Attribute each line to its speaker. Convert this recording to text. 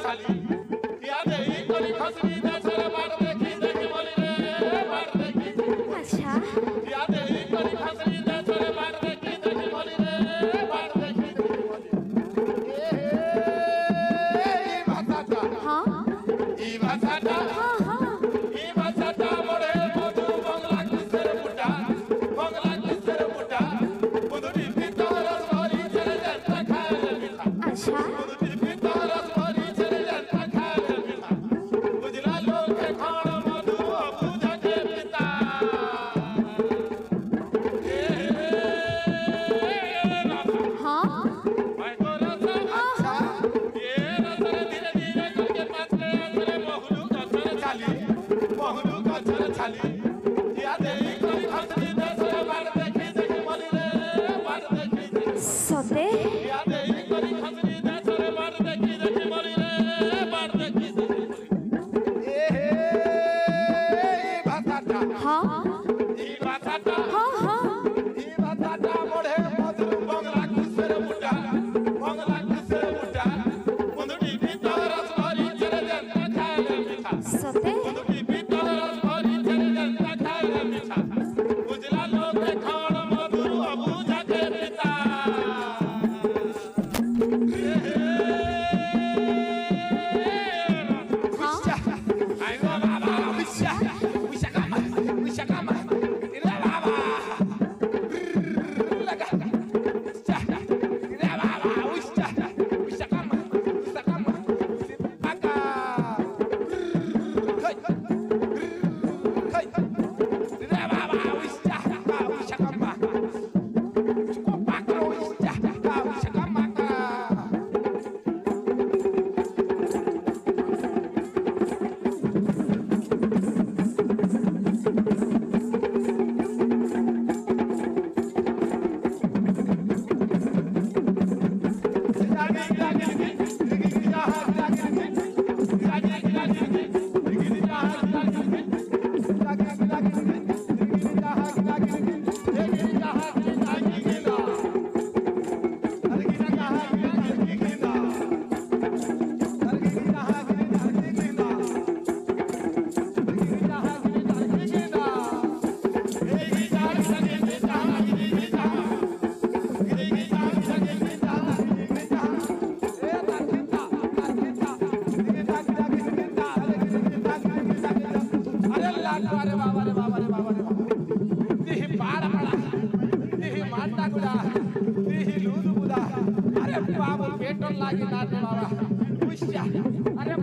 Speaker 1: छाली या देई कोली खसरी देशर बाड़ देखी देखी बोली रे बाड़ देखी
Speaker 2: अच्छा
Speaker 1: या देई कोली खसरी देशर बाड़ देखी देखी बोली रे बाड़ देखी ए भाषाटा
Speaker 2: हाँ
Speaker 1: ई भाषाटा
Speaker 2: हाँ हाँ
Speaker 1: ई भाषाटा मोरे मधु बंगला किसर मुटा बंगला किसर मुटा बुदुरी भीतर रसभरी चले जनता खाए मिठा
Speaker 2: अच्छा
Speaker 1: बुदुरी भीतर रसभरी चले जनता खाए मिठा बुझला लोग के खाण मधु पूजा के पिता
Speaker 2: हाँ
Speaker 1: मैं तो रसा ये रसर धीरे धीरे करके पाछले आछले महलू का चल छाली या देई कोई खसरी देशर बाड़ देखी देखी बोली रे बाड़ देखी
Speaker 2: सते
Speaker 1: या देई कोई खसरी देशर बाड़ देखी देखी बोली रे बाड़ देखी ए हे भाषाटा
Speaker 2: हाँ
Speaker 1: ई भाषाटा
Speaker 2: हाँ हाँ
Speaker 1: ई भाषाटा मोढ़े मधुर बंगला किसर मुटा बंगला किसर मुटा मुंदड़ी भीतर रसभरी चले जनता खाए मिठा
Speaker 2: सते
Speaker 1: मुंदड़ी भीतर रसभरी चले जनता खाए मिठा बुझला लोग के खाण मधुर पूजा के पिता
Speaker 2: हाँ
Speaker 1: अरे बाबा रे बाबा रे बाबा रे बाबा दिही पाड़ पड़ा दिही माटा गुड़ा दिही लूदू गुड़ा अरे बाबा पेटोल लागी ना रे बाबा उष्या अरे